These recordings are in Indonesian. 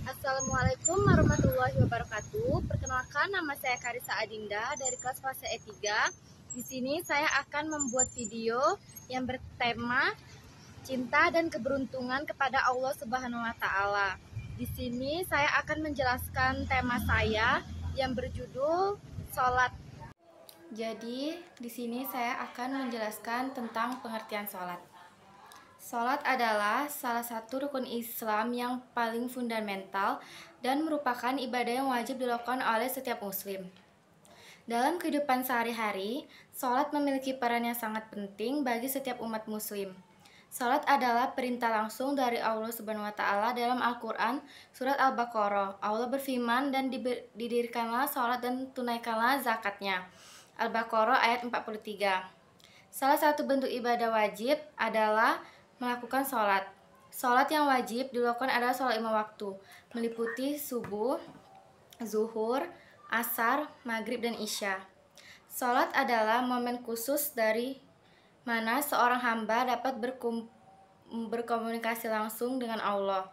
Assalamualaikum warahmatullahi wabarakatuh. Perkenalkan, nama saya Karissa Adinda dari kelas fase E3. Di sini saya akan membuat video yang bertema cinta dan keberuntungan kepada Allah Subhanahu wa taala. Di sini saya akan menjelaskan tema saya yang berjudul sholat. Jadi, di sini saya akan menjelaskan tentang pengertian sholat. Salat adalah salah satu rukun Islam yang paling fundamental dan merupakan ibadah yang wajib dilakukan oleh setiap muslim. Dalam kehidupan sehari-hari, salat memiliki peran yang sangat penting bagi setiap umat muslim. Salat adalah perintah langsung dari Allah Subhanahu wa taala dalam Al-Qur'an surat Al-Baqarah. Allah berfirman, "Dan didirikanlah salat dan tunaikanlah zakatnya." Al-Baqarah ayat 43. Salah satu bentuk ibadah wajib adalah melakukan sholat. Sholat yang wajib dilakukan adalah sholat 5 waktu, meliputi subuh, zuhur, asar, maghrib, dan isya. Sholat adalah momen khusus dari mana seorang hamba dapat berkomunikasi langsung dengan Allah.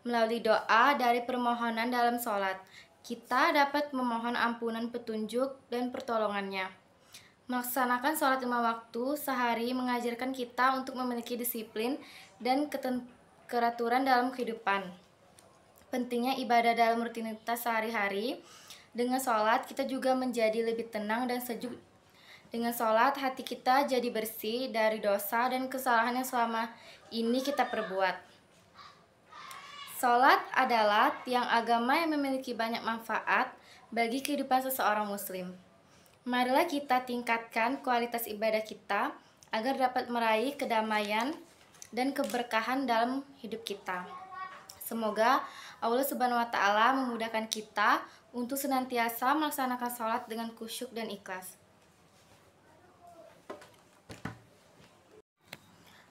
Melalui doa dari permohonan dalam sholat, kita dapat memohon ampunan, petunjuk, dan pertolongannya. Melaksanakan sholat 5 waktu sehari mengajarkan kita untuk memiliki disiplin dan keteraturan dalam kehidupan. Pentingnya ibadah dalam rutinitas sehari-hari. Dengan sholat kita juga menjadi lebih tenang dan sejuk. Dengan sholat hati kita jadi bersih dari dosa dan kesalahan yang selama ini kita perbuat. Sholat adalah tiang agama yang memiliki banyak manfaat bagi kehidupan seseorang muslim. Marilah kita tingkatkan kualitas ibadah kita agar dapat meraih kedamaian dan keberkahan dalam hidup kita. Semoga Allah Subhanahu wa taala memudahkan kita untuk senantiasa melaksanakan sholat dengan khusyuk dan ikhlas.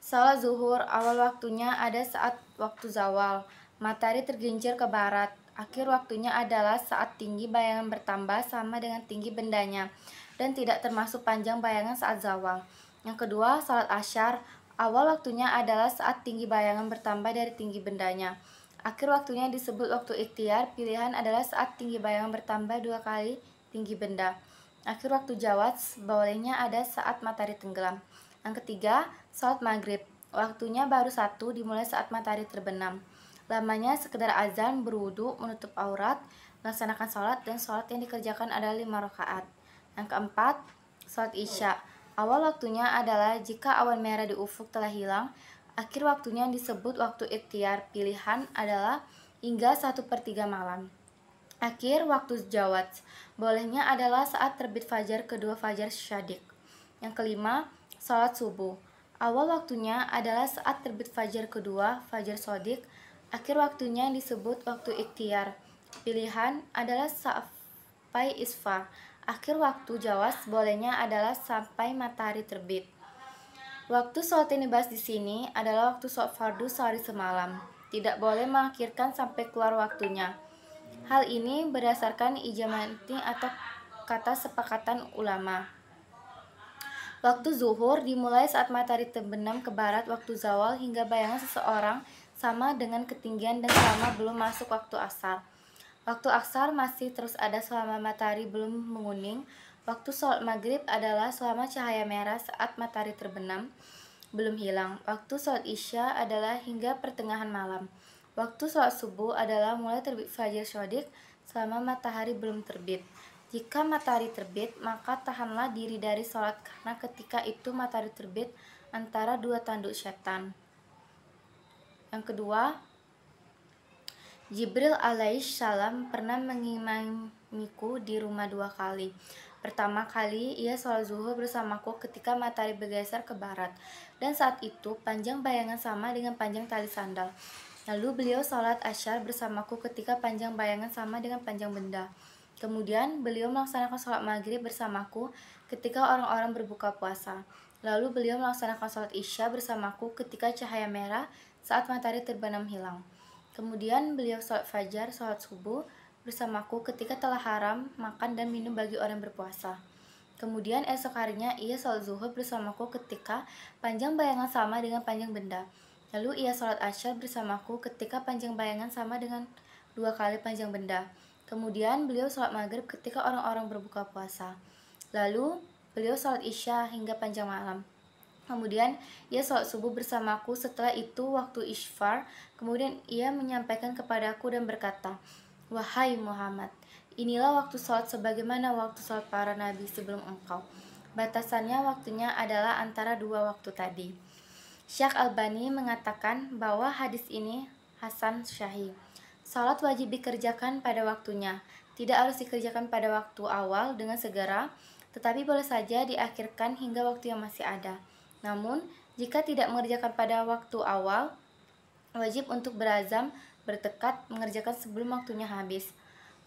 Sholat zuhur awal waktunya ada saat waktu zawal, matahari tergelincir ke barat. Akhir waktunya adalah saat tinggi bayangan bertambah sama dengan tinggi bendanya dan tidak termasuk panjang bayangan saat zawal. Yang kedua, salat asyar. Awal waktunya adalah saat tinggi bayangan bertambah dari tinggi bendanya. Akhir waktunya disebut waktu ikhtiar. Pilihan adalah saat tinggi bayangan bertambah 2 kali tinggi benda. Akhir waktu jawaz, bolehnya ada saat matahari tenggelam. Yang ketiga, salat maghrib. Waktunya baru 1, dimulai saat matahari terbenam. Lamanya sekedar azan, berwudu, menutup aurat, melaksanakan sholat, dan sholat yang dikerjakan adalah 5 rakaat. Yang keempat, sholat isya. Awal waktunya adalah jika awan merah di ufuk telah hilang. Akhir waktunya yang disebut waktu ikhtiar. Pilihan adalah hingga 1/3 malam. Akhir waktu jawaz. Bolehnya adalah saat terbit fajar kedua, fajar syadik. Yang kelima, sholat subuh. Awal waktunya adalah saat terbit fajar kedua, fajar sodik. Akhir waktunya yang disebut waktu ikhtiar. Pilihan adalah sampai isfar. Akhir waktu jawaz, bolehnya adalah sampai matahari terbit. Waktu sholat yang dibahas di sini adalah waktu sholat fardu sehari semalam. Tidak boleh mengakhirkan sampai keluar waktunya. Hal ini berdasarkan ijma'ati atau kata sepakatan ulama. Waktu zuhur dimulai saat matahari terbenam ke barat. Waktu zawal hingga bayangan seseorang sama dengan ketinggian dan selama belum masuk waktu asar. Waktu asar masih terus ada selama matahari belum menguning. Waktu sholat maghrib adalah selama cahaya merah saat matahari terbenam belum hilang. Waktu sholat isya adalah hingga pertengahan malam. Waktu sholat subuh adalah mulai terbit fajar syadik selama matahari belum terbit. Jika matahari terbit, maka tahanlah diri dari sholat karena ketika itu matahari terbit antara 2 tanduk setan. Yang kedua, Jibril alaihissalam pernah mengimamiku di rumah 2 kali. Pertama kali ia sholat zuhur bersamaku ketika matahari bergeser ke barat, dan saat itu panjang bayangan sama dengan panjang tali sandal. Lalu beliau sholat asyar bersamaku ketika panjang bayangan sama dengan panjang benda. Kemudian beliau melaksanakan sholat maghrib bersamaku ketika orang-orang berbuka puasa. Lalu beliau melaksanakan sholat isya bersamaku ketika cahaya merah saat matahari terbenam hilang. Kemudian beliau sholat fajar, sholat subuh bersamaku ketika telah haram makan dan minum bagi orang berpuasa. Kemudian esok harinya ia sholat zuhur bersamaku ketika panjang bayangan sama dengan panjang benda. Lalu ia sholat asyar bersamaku ketika panjang bayangan sama dengan 2 kali panjang benda. Kemudian beliau sholat maghrib ketika orang-orang berbuka puasa. Lalu beliau sholat isya hingga panjang malam. Kemudian ia sholat subuh bersamaku. Setelah itu waktu isfar, kemudian ia menyampaikan kepadaku dan berkata, "Wahai Muhammad, inilah waktu sholat sebagaimana waktu sholat para nabi sebelum engkau. Batasannya waktunya adalah antara dua waktu tadi." Syekh Albani mengatakan bahwa hadis ini hasan syahih. Salat wajib dikerjakan pada waktunya. Tidak harus dikerjakan pada waktu awal dengan segera, tetapi boleh saja diakhirkan hingga waktu yang masih ada. Namun, jika tidak mengerjakan pada waktu awal, wajib untuk berazam, bertekad mengerjakan sebelum waktunya habis.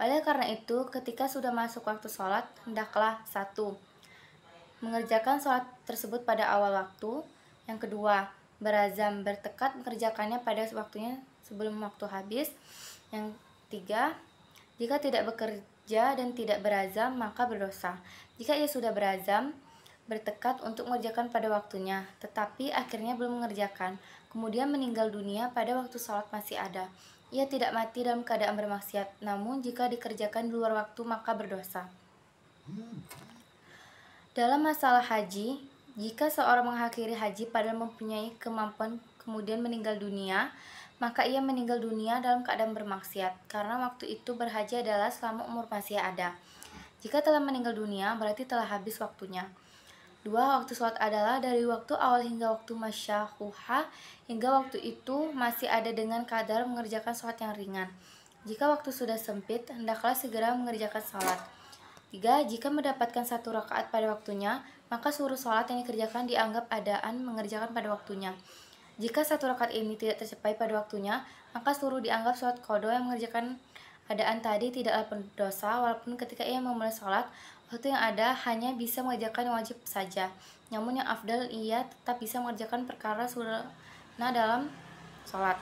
Oleh karena itu, ketika sudah masuk waktu sholat, hendaklah 1. Mengerjakan sholat tersebut pada awal waktu. Yang kedua, berazam, bertekad mengerjakannya pada waktunya sebelum waktu habis. Yang tiga, jika tidak bekerja dan tidak berazam, maka berdosa. Jika ia sudah berazam, bertekad untuk mengerjakan pada waktunya, tetapi akhirnya belum mengerjakan, kemudian meninggal dunia pada waktu sholat masih ada, ia tidak mati dalam keadaan bermaksiat, namun jika dikerjakan di luar waktu maka berdosa. Dalam masalah haji, jika seorang mengakhiri haji padahal mempunyai kemampuan kemudian meninggal dunia, maka ia meninggal dunia dalam keadaan bermaksiat, karena waktu itu berhaji adalah selama umur masih ada. Jika telah meninggal dunia, berarti telah habis waktunya. 2. Waktu sholat adalah dari waktu awal hingga waktu masyahuha, hingga waktu itu masih ada dengan kadar mengerjakan sholat yang ringan. Jika waktu sudah sempit, hendaklah segera mengerjakan sholat. 3. Jika mendapatkan 1 rakaat pada waktunya, maka seluruh sholat yang dikerjakan dianggap adaan mengerjakan pada waktunya. Jika 1 rakaat ini tidak tercapai pada waktunya, maka seluruh dianggap sholat qadha yang mengerjakan adaan tadi tidaklah berdosa, walaupun ketika ia memulai sholat, waktu yang ada hanya bisa mengerjakan yang wajib saja. Namun yang afdal ia tetap bisa mengerjakan perkara sunnah dalam sholat.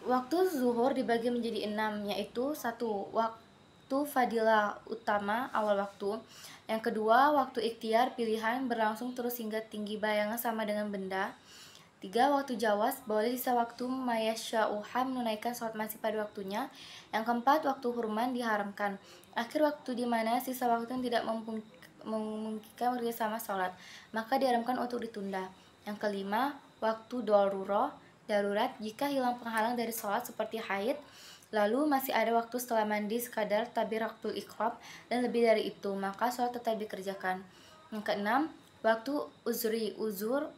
Waktu zuhur dibagi menjadi 6, yaitu 1. Waktu fadilah utama awal waktu. Yang kedua, waktu ikhtiar pilihan berlangsung terus hingga tinggi bayangan sama dengan benda. 3. Waktu jawas, boleh sisa waktu mayasya'uha menunaikan sholat masih pada waktunya. Yang keempat, waktu hurman diharamkan, akhir waktu di mana sisa waktu yang tidak memungkinkan bersama sholat, maka diharamkan untuk ditunda. Yang kelima, waktu darurat, jika hilang penghalang dari sholat seperti haid, lalu masih ada waktu setelah mandi sekadar tabiratul iqrab dan lebih dari itu, maka sholat tetap dikerjakan. Yang keenam, waktu uzur,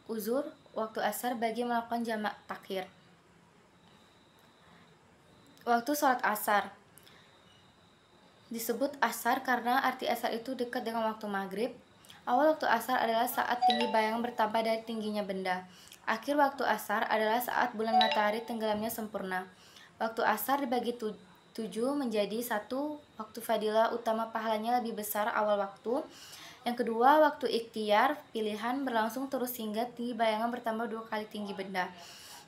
waktu asar bagi melakukan jamak takhir. Waktu sholat asar disebut asar karena arti asar itu dekat dengan waktu maghrib. Awal waktu asar adalah saat tinggi bayangan bertambah dari tingginya benda. Akhir waktu asar adalah saat bulan matahari tenggelamnya sempurna. Waktu asar dibagi 7 menjadi 1. Waktu fadilah utama pahalanya lebih besar awal waktu. Yang kedua, waktu ikhtiar pilihan berlangsung terus hingga tinggi bayangan bertambah 2 kali tinggi benda.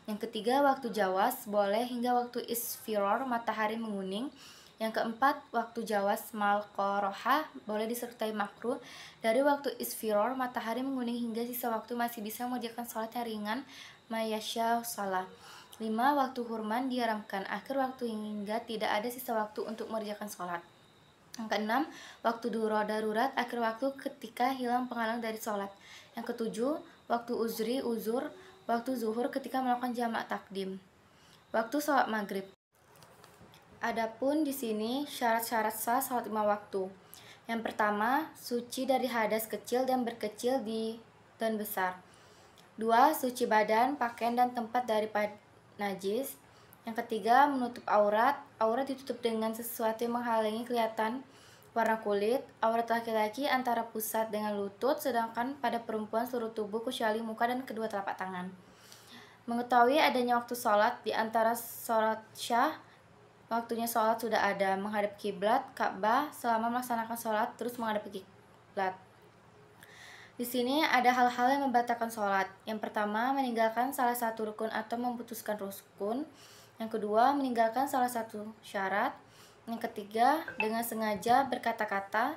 Yang ketiga, waktu jawas boleh hingga waktu isfiror matahari menguning. Yang keempat, waktu jawas malqoroha boleh disertai makruh dari waktu isfiror matahari menguning hingga sisa waktu masih bisa mengerjakan sholat yang ringan mayasya salah. 5. Waktu hurman diharamkan, akhir waktu hingga tidak ada sisa waktu untuk mengerjakan sholat. Yang keenam, waktu darurat, akhir waktu ketika hilang penghalang dari sholat. Yang ketujuh, waktu uzur, waktu zuhur ketika melakukan jamak takdim. Waktu sholat maghrib. Adapun di sini syarat-syarat sah sholat 5 waktu. Yang pertama, suci dari hadas kecil dan berkecil dan besar. 2. Suci badan, pakaian dan tempat daripada najis. Yang ketiga, menutup aurat. Aurat ditutup dengan sesuatu yang menghalangi kelihatan warna kulit. Aurat laki-laki antara pusat dengan lutut, sedangkan pada perempuan seluruh tubuh kecuali muka dan kedua telapak tangan. Mengetahui adanya waktu sholat di antara sholat syah, waktunya sholat sudah ada, menghadap kiblat Ka'bah selama melaksanakan sholat terus menghadap kiblat. Di sini ada hal-hal yang membatalkan sholat. Yang pertama, meninggalkan salah satu rukun atau memutuskan rukun. Yang kedua, meninggalkan salah satu syarat. Yang ketiga, dengan sengaja berkata-kata.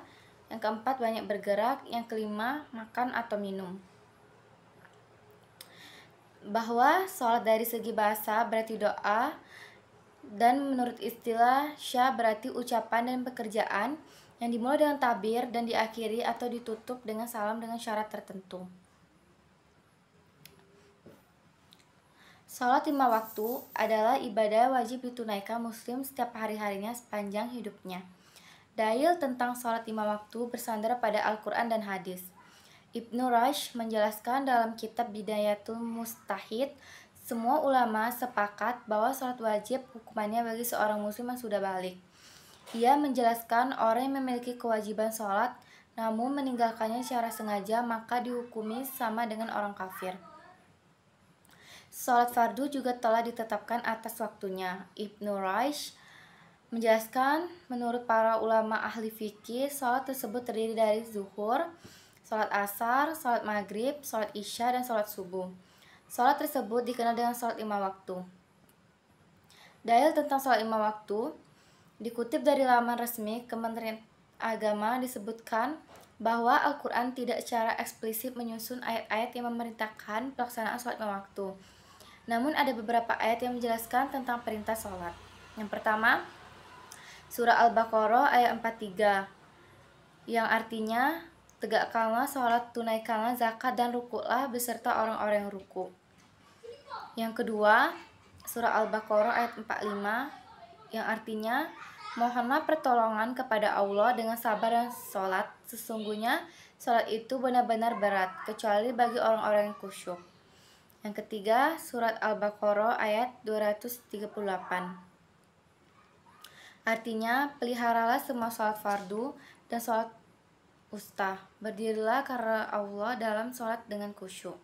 Yang keempat, banyak bergerak. Yang kelima, makan atau minum. Bahwa sholat dari segi bahasa berarti doa. Dan menurut istilah Sya berarti ucapan dan pekerjaan yang dimulai dengan takbir dan diakhiri atau ditutup dengan salam dengan syarat tertentu. Salat 5 waktu adalah ibadah wajib ditunaikan muslim setiap hari-harinya sepanjang hidupnya. Dalil tentang salat 5 waktu bersandar pada Al-Quran dan hadis. Ibnu Rushd menjelaskan dalam kitab Bidayatul Mustahid, semua ulama sepakat bahwa salat wajib hukumannya bagi seorang muslim yang sudah balik. Ia menjelaskan orang yang memiliki kewajiban salat namun meninggalkannya secara sengaja maka dihukumi sama dengan orang kafir. Salat fardu juga telah ditetapkan atas waktunya. Ibnu Rushd menjelaskan menurut para ulama ahli fikih, salat tersebut terdiri dari zuhur, salat asar, salat maghrib, salat isya, dan salat subuh. Salat tersebut dikenal dengan salat 5 waktu. Dalil tentang salat 5 waktu dikutip dari laman resmi Kementerian Agama disebutkan bahwa Al-Quran tidak secara eksplisit menyusun ayat-ayat yang memerintahkan pelaksanaan salat 5 waktu. Namun ada beberapa ayat yang menjelaskan tentang perintah salat. Yang pertama, surah Al-Baqarah ayat 43 yang artinya tegakkanlah salat, tunaikanlah zakat dan rukuklah beserta orang-orang yang ruku. Yang kedua, surah Al-Baqarah ayat 45 yang artinya mohonlah pertolongan kepada Allah dengan sabar dan salat. Sesungguhnya salat itu benar-benar berat kecuali bagi orang-orang yang khusyuk. Yang ketiga, surat Al-Baqarah ayat 238. Artinya, peliharalah semua salat fardu dan salat wusta. Berdirilah karena Allah dalam salat dengan khusyuk.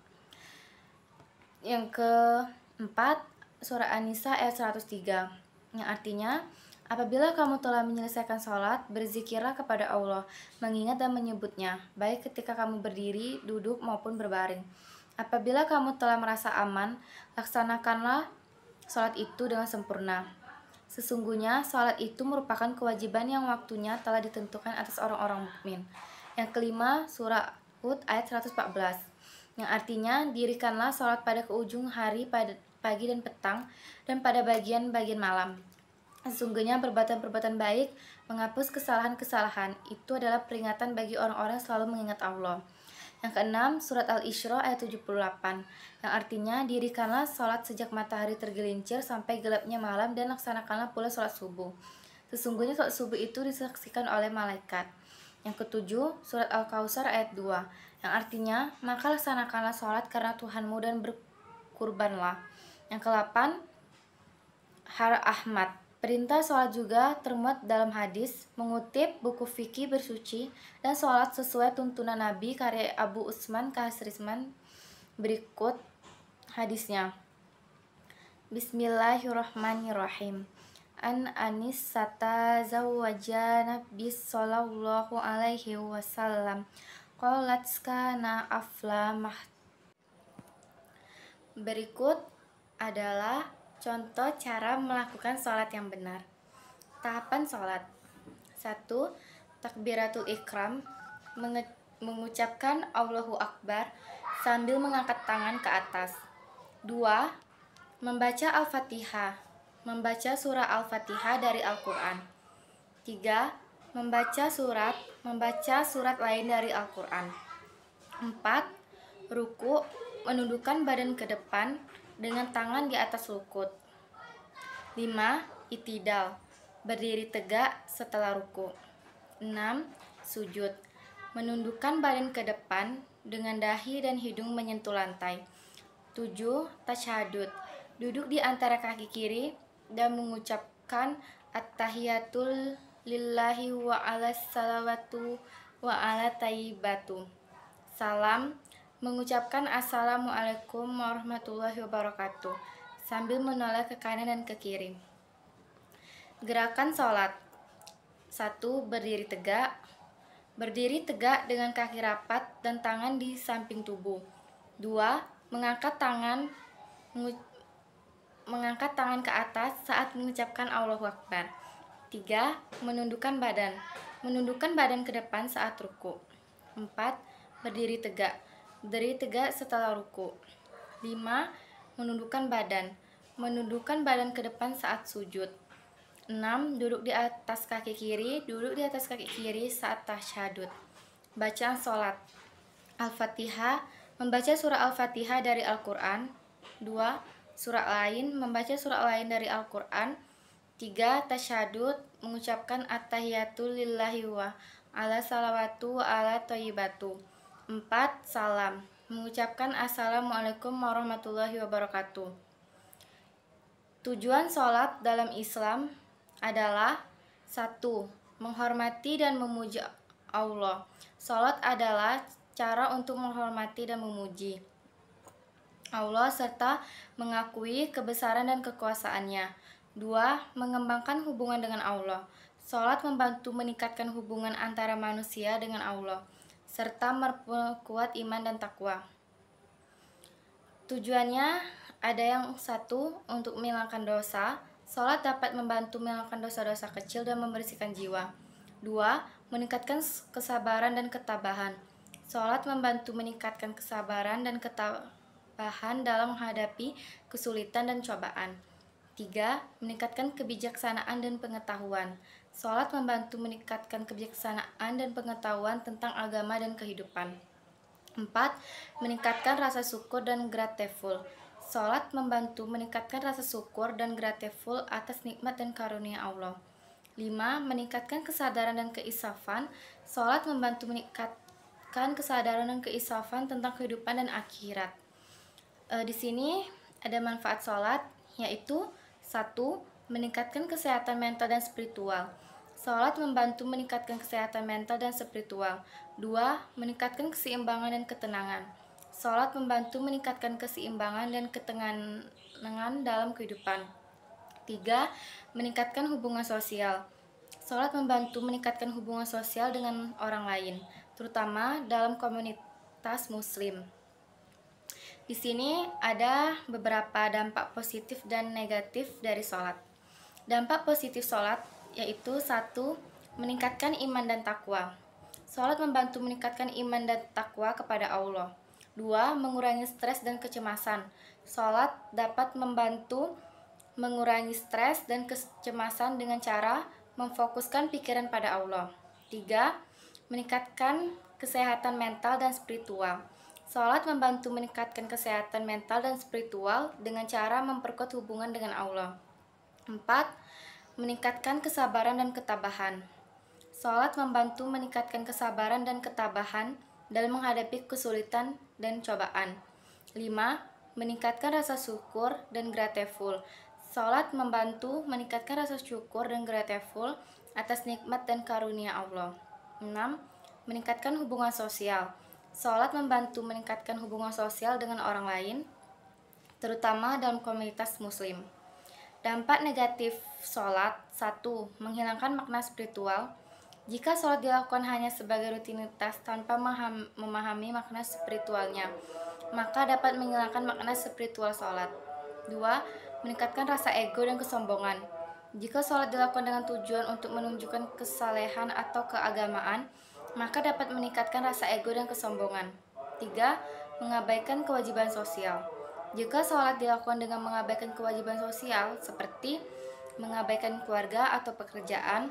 Yang keempat, surah An-Nisa ayat 103 yang artinya, apabila kamu telah menyelesaikan salat, berzikirlah kepada Allah, mengingat dan menyebutnya, baik ketika kamu berdiri, duduk maupun berbaring. Apabila kamu telah merasa aman, laksanakanlah salat itu dengan sempurna. Sesungguhnya salat itu merupakan kewajiban yang waktunya telah ditentukan atas orang-orang mukmin. Yang kelima, surah Hud ayat 114 yang artinya dirikanlah salat pada keujung hari, pada pagi dan petang, dan pada bagian-bagian malam. Sesungguhnya perbuatan-perbuatan baik menghapus kesalahan-kesalahan. Itu adalah peringatan bagi orang-orang yang selalu mengingat Allah. Yang keenam, surat Al-Isra ayat 78 yang artinya dirikanlah salat sejak matahari tergelincir sampai gelapnya malam dan laksanakanlah pula salat subuh. Sesungguhnya salat subuh itu disaksikan oleh malaikat. Yang ketujuh, surat Al-Kautsar ayat 2 yang artinya maka laksanakanlah salat karena Tuhanmu dan berkurbanlah. Yang ke-8, Har Ahmad. Perintah sholat juga termuat dalam hadis, mengutip buku fikih bersuci dan sholat sesuai tuntunan Nabi karya Abu Usman Kasrisman. Berikut hadisnya. Bismillahirrahmanirrahim. An Anis sata zawwaja Nabi sallallahu alaihi wasallam. Qalat kana aflamah. Berikut adalah contoh cara melakukan sholat yang benar. Tahapan sholat. 1. Takbiratul ikram, mengucapkan Allahu Akbar sambil mengangkat tangan ke atas. 2. Membaca Al-Fatihah, membaca surah Al-Fatihah dari Al-Quran. 3. Membaca surat lain dari Al-Quran. 4. Ruku, menundukkan badan ke depan dengan tangan di atas lutut. 5. Itidal, berdiri tegak setelah ruku. 6. Sujud, menundukkan badan ke depan dengan dahi dan hidung menyentuh lantai. 7. Tasyahud, duduk di antara kaki kiri dan mengucapkan at-tahiyatul lillahi wa ala salawatu wa ala tayyibatu. Salam, mengucapkan assalamualaikum warahmatullahi wabarakatuh sambil menoleh ke kanan dan ke kiri. Gerakan sholat. 1. Berdiri tegak. Berdiri tegak dengan kaki rapat dan tangan di samping tubuh. 2. Mengangkat tangan ke atas saat mengucapkan Allahu Akbar. 3. Menundukkan badan ke depan saat ruku. 4. Berdiri tegak setelah ruku. 5. Menundukkan badan, Menundukkan badan ke depan saat sujud. 6. Duduk di atas kaki kiri. Duduk di atas kaki kiri saat tasyahud. Bacaan sholat. Al-Fatihah. Membaca surah Al-Fatihah dari Al-Quran. 2. Surah lain. Membaca surah lain dari Al-Quran. 3. Tasyahud. Mengucapkan at-tahiyatul lillahi wa ala salawatu wa ala thayyibatu. 4. Salam. Mengucapkan assalamualaikum warahmatullahi wabarakatuh. Tujuan sholat dalam Islam adalah 1. Menghormati dan memuji Allah. Sholat adalah cara untuk menghormati dan memuji Allah serta mengakui kebesaran dan kekuasaannya. 2. Mengembangkan hubungan dengan Allah. Sholat membantu meningkatkan hubungan antara manusia dengan Allah serta memperkuat iman dan takwa. Tujuannya ada yang 1. Untuk menghilangkan dosa. Sholat dapat membantu menghilangkan dosa-dosa kecil dan membersihkan jiwa. 2. Meningkatkan kesabaran dan ketabahan. Sholat membantu meningkatkan kesabaran dan ketabahan dalam menghadapi kesulitan dan cobaan. 3. Meningkatkan kebijaksanaan dan pengetahuan. Sholat membantu meningkatkan kebijaksanaan dan pengetahuan tentang agama dan kehidupan. 4. Meningkatkan rasa syukur dan grateful. Sholat membantu meningkatkan rasa syukur dan grateful atas nikmat dan karunia Allah. 5. Meningkatkan kesadaran dan keinsafan. Sholat membantu meningkatkan kesadaran dan keinsafan tentang kehidupan dan akhirat. Di sini ada manfaat sholat, yaitu 1. Meningkatkan kesehatan mental dan spiritual. Sholat membantu meningkatkan kesehatan mental dan spiritual. 2. Meningkatkan keseimbangan dan ketenangan. Sholat membantu meningkatkan keseimbangan dan ketenangan dalam kehidupan. 3. Meningkatkan hubungan sosial. Sholat membantu meningkatkan hubungan sosial dengan orang lain, terutama dalam komunitas muslim. Di sini ada beberapa dampak positif dan negatif dari sholat. Dampak positif sholat yaitu 1. Meningkatkan iman dan takwa. Sholat membantu meningkatkan iman dan takwa kepada Allah. 2. Mengurangi stres dan kecemasan. Sholat dapat membantu mengurangi stres dan kecemasan dengan cara memfokuskan pikiran pada Allah. 3. Meningkatkan kesehatan mental dan spiritual. Sholat membantu meningkatkan kesehatan mental dan spiritual dengan cara memperkuat hubungan dengan Allah. 4. Meningkatkan kesabaran dan ketabahan. Sholat membantu meningkatkan kesabaran dan ketabahan dalam menghadapi kesulitan dan cobaan. 5. Meningkatkan rasa syukur dan grateful. Sholat membantu meningkatkan rasa syukur dan grateful atas nikmat dan karunia Allah. 6. Meningkatkan hubungan sosial. Sholat membantu meningkatkan hubungan sosial dengan orang lain, terutama dalam komunitas muslim. Dampak negatif sholat. 1. Menghilangkan makna spiritual. Jika sholat dilakukan hanya sebagai rutinitas tanpa memahami makna spiritualnya, maka dapat menghilangkan makna spiritual sholat. 2. Meningkatkan rasa ego dan kesombongan. Jika sholat dilakukan dengan tujuan untuk menunjukkan kesalehan atau keagamaan, maka dapat meningkatkan rasa ego dan kesombongan. 3. Mengabaikan kewajiban sosial. Jika sholat dilakukan dengan mengabaikan kewajiban sosial, seperti mengabaikan keluarga atau pekerjaan,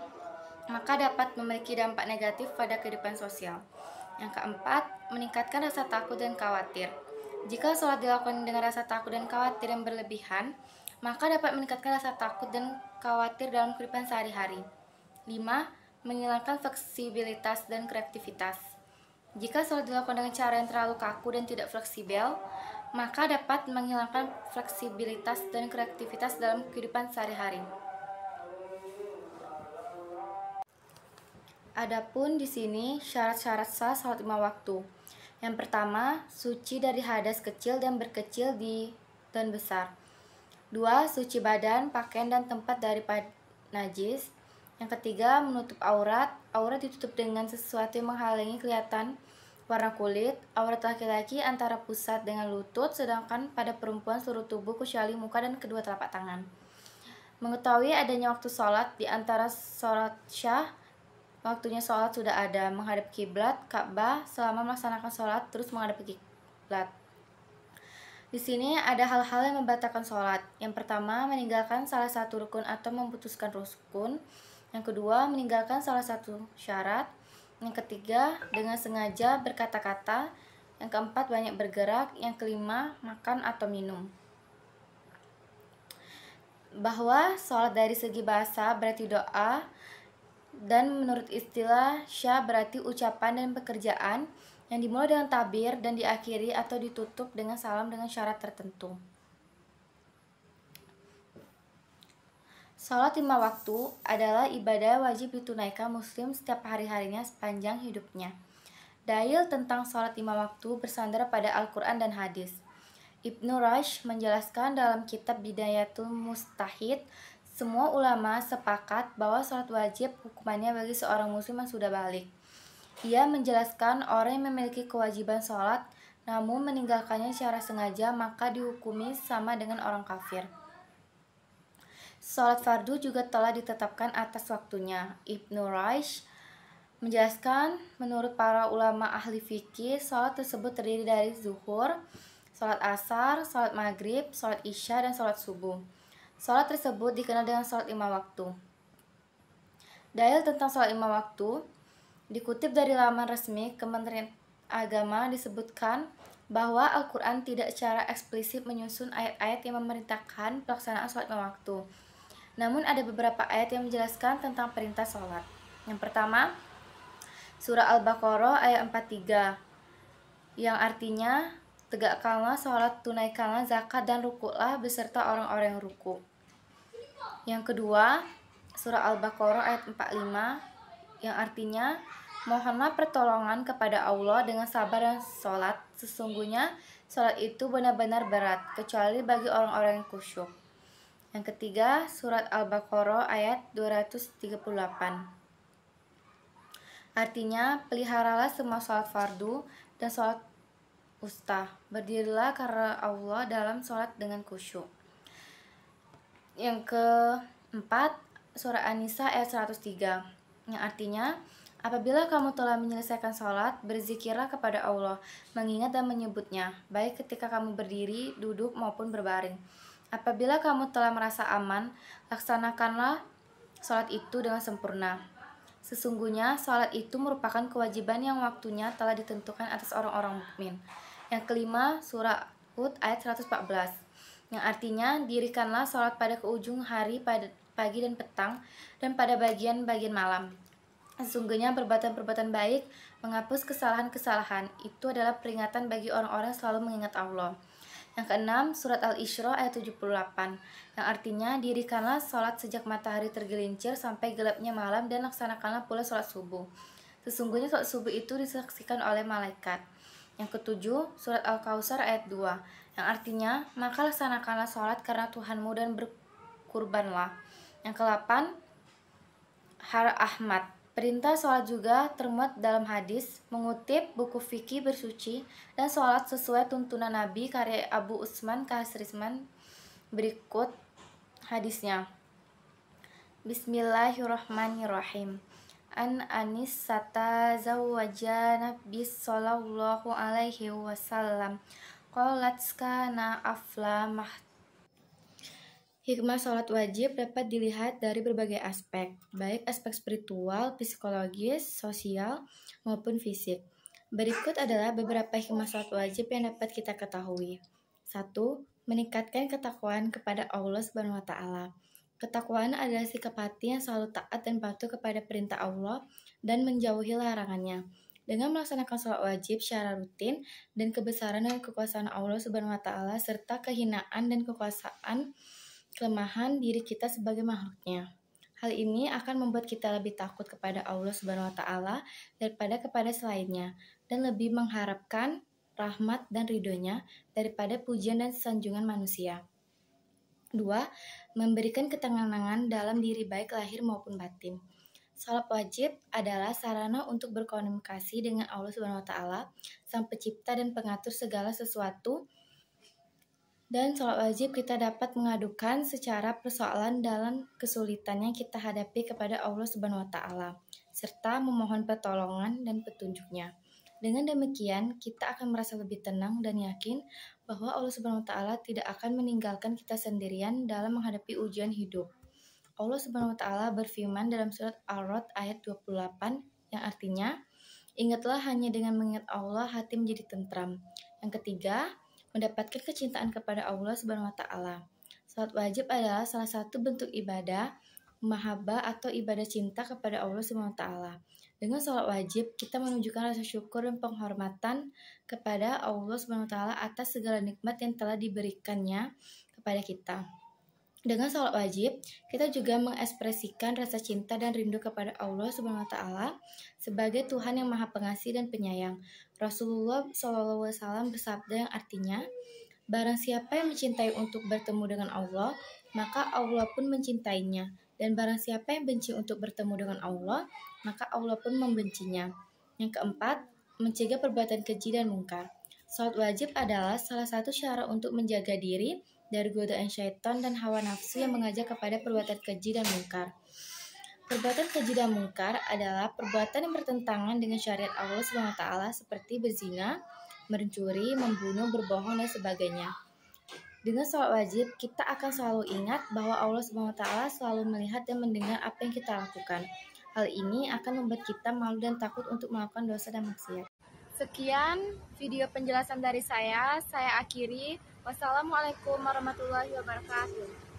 maka dapat memiliki dampak negatif pada kehidupan sosial. Yang keempat, meningkatkan rasa takut dan khawatir. Jika sholat dilakukan dengan rasa takut dan khawatir yang berlebihan, maka dapat meningkatkan rasa takut dan khawatir dalam kehidupan sehari-hari. 5. Menghilangkan fleksibilitas dan kreativitas. Jika sholat dilakukan dengan cara yang terlalu kaku dan tidak fleksibel, maka dapat menghilangkan fleksibilitas dan kreativitas dalam kehidupan sehari-hari. Adapun di sini syarat-syarat sah salat 5 waktu. Yang pertama, suci dari hadas kecil dan berkecil dan besar. 2. Suci badan, pakaian dan tempat daripada najis. Yang ketiga, menutup aurat. Aurat ditutup dengan sesuatu yang menghalangi kelihatan warna kulit. Aurat laki-laki antara pusat dengan lutut, sedangkan pada perempuan seluruh tubuh kecuali muka dan kedua telapak tangan. Mengetahui adanya waktu sholat di antara sholat syah, waktunya sholat sudah ada, menghadap kiblat Ka'bah selama melaksanakan sholat terus menghadap kiblat. Di sini ada hal-hal yang membatalkan sholat. Yang pertama, meninggalkan salah satu rukun atau memutuskan rukun. Yang kedua, meninggalkan salah satu syarat. Yang ketiga, dengan sengaja berkata-kata. Yang keempat, banyak bergerak. Yang kelima, makan atau minum. Bahwa sholat dari segi bahasa berarti doa, dan menurut istilah syah berarti ucapan dan pekerjaan yang dimulai dengan takbir dan diakhiri atau ditutup dengan salam dengan syarat tertentu. Salat 5 waktu adalah ibadah wajib ditunaikan muslim setiap hari-harinya sepanjang hidupnya. Dalil tentang salat 5 waktu bersandar pada Al-Quran dan hadis. Ibnu Rushd menjelaskan dalam kitab Bidayatul Mustahid, semua ulama sepakat bahwa salat wajib hukumannya bagi seorang muslim yang sudah balik. Ia menjelaskan orang yang memiliki kewajiban sholat namun meninggalkannya secara sengaja maka dihukumi sama dengan orang kafir. Sholat fardu juga telah ditetapkan atas waktunya. Ibnu Rushd menjelaskan menurut para ulama ahli fikih, sholat tersebut terdiri dari zuhur, sholat asar, sholat maghrib, sholat isya, dan sholat subuh. Sholat tersebut dikenal dengan sholat 5 waktu. Dalil tentang sholat 5 waktu dikutip dari laman resmi Kementerian Agama disebutkan bahwa Al-Quran tidak secara eksplisit menyusun ayat-ayat yang memerintahkan pelaksanaan sholat 5 waktu. Namun ada beberapa ayat yang menjelaskan tentang perintah sholat. Yang pertama, surah Al-Baqarah ayat 43 yang artinya tegakkanlah sholat, tunaikanlah zakat dan rukuklah beserta orang-orang yang ruku. Yang kedua, surah Al-Baqarah ayat 45 yang artinya mohonlah pertolongan kepada Allah dengan sabar dan sholat. Sesungguhnya sholat itu benar-benar berat, kecuali bagi orang-orang yang khusyuk. Yang ketiga, surat Al-Baqarah ayat 238. Artinya, peliharalah semua sholat fardu dan sholat wusta. Berdirilah karena Allah dalam sholat dengan khusyuk. Yang keempat, surah An-Nisa ayat 103. Yang artinya, apabila kamu telah menyelesaikan sholat, berzikirlah kepada Allah, mengingat dan menyebutnya, baik ketika kamu berdiri, duduk, maupun berbaring. Apabila kamu telah merasa aman, laksanakanlah sholat itu dengan sempurna. Sesungguhnya, sholat itu merupakan kewajiban yang waktunya telah ditentukan atas orang-orang mukmin. Yang kelima, surah Hud ayat 114. Yang artinya, dirikanlah sholat pada keujung hari, pada pagi dan petang, dan pada bagian-bagian malam. Sesungguhnya perbuatan-perbuatan baik menghapus kesalahan-kesalahan. Itu adalah peringatan bagi orang-orang yang selalu mengingat Allah. Yang keenam, surat Al-Isra ayat 78, yang artinya dirikanlah sholat sejak matahari tergelincir sampai gelapnya malam dan laksanakanlah pula sholat subuh. Sesungguhnya sholat subuh itu disaksikan oleh malaikat. Yang ketujuh, surat Al-Kautsar ayat 2, yang artinya maka laksanakanlah sholat karena Tuhanmu dan berkurbanlah. Yang ke-8, Har Ahmad. Perintah sholat juga termuat dalam hadis, mengutip buku fikih bersuci, dan sholat sesuai tuntunan Nabi karya Abu Usman Kasrisman. Berikut hadisnya. Bismillahirrahmanirrahim. An Anis sata zawwaja Nabi sallallahu alaihi wasallam. Qalat kana afla Hikmah sholat wajib dapat dilihat dari berbagai aspek, baik aspek spiritual, psikologis, sosial, maupun fisik. Berikut adalah beberapa hikmah sholat wajib yang dapat kita ketahui. 1. Meningkatkan ketakwaan kepada Allah Subhanahu wa Ta'ala. Ketakwaan adalah sikap hati yang selalu taat dan patuh kepada perintah Allah dan menjauhi larangannya. Dengan melaksanakan sholat wajib secara rutin dan kebesaran dan kekuasaan Allah Subhanahu wa Ta'ala serta kehinaan dan kelemahan diri kita sebagai makhluknya. Hal ini akan membuat kita lebih takut kepada Allah Subhanahu wa Ta'ala daripada kepada selainnya, dan lebih mengharapkan rahmat dan ridhonya daripada pujian dan sanjungan manusia. 2. Memberikan ketenangan dalam diri baik lahir maupun batin. Salat wajib adalah sarana untuk berkomunikasi dengan Allah Subhanahu wa Ta'ala, Sang Pencipta dan Pengatur segala sesuatu. Dan sholat wajib kita dapat mengadukan secara persoalan dalam kesulitan yang kita hadapi kepada Allah Subhanahu wa Ta'ala, serta memohon pertolongan dan petunjuknya. Dengan demikian, kita akan merasa lebih tenang dan yakin bahwa Allah Subhanahu wa taala tidak akan meninggalkan kita sendirian dalam menghadapi ujian hidup. Allah Subhanahu wa taala berfirman dalam surat Ar-Ra'd ayat 28 yang artinya, ingatlah hanya dengan mengingat Allah hati menjadi tentram. Yang ketiga, mendapatkan kecintaan kepada Allah Subhanahu wa taala. Salat wajib adalah salah satu bentuk ibadah mahabbah atau ibadah cinta kepada Allah Subhanahu wa taala. Dengan salat wajib, kita menunjukkan rasa syukur dan penghormatan kepada Allah Subhanahu wa taala atas segala nikmat yang telah diberikannya kepada kita. Dengan sholat wajib, kita juga mengekspresikan rasa cinta dan rindu kepada Allah Subhanahu wa taala sebagai Tuhan yang Maha Pengasih dan Penyayang. Rasulullah SAW bersabda yang artinya, barang siapa yang mencintai untuk bertemu dengan Allah, maka Allah pun mencintainya. Dan barang siapa yang benci untuk bertemu dengan Allah, maka Allah pun membencinya. Yang keempat, mencegah perbuatan keji dan mungkar. Sholat wajib adalah salah satu cara untuk menjaga diri dari godaan syaitan dan hawa nafsu yang mengajak kepada perbuatan keji dan mungkar. Perbuatan keji dan mungkar adalah perbuatan yang bertentangan dengan syariat Allah Subhanahu wa taala seperti berzina, mencuri, membunuh, berbohong dan sebagainya. Dengan sholat wajib, kita akan selalu ingat bahwa Allah Subhanahu wa taala selalu melihat dan mendengar apa yang kita lakukan. Hal ini akan membuat kita malu dan takut untuk melakukan dosa dan maksiat. Sekian video penjelasan dari saya akhiri. Wassalamualaikum warahmatullahi wabarakatuh.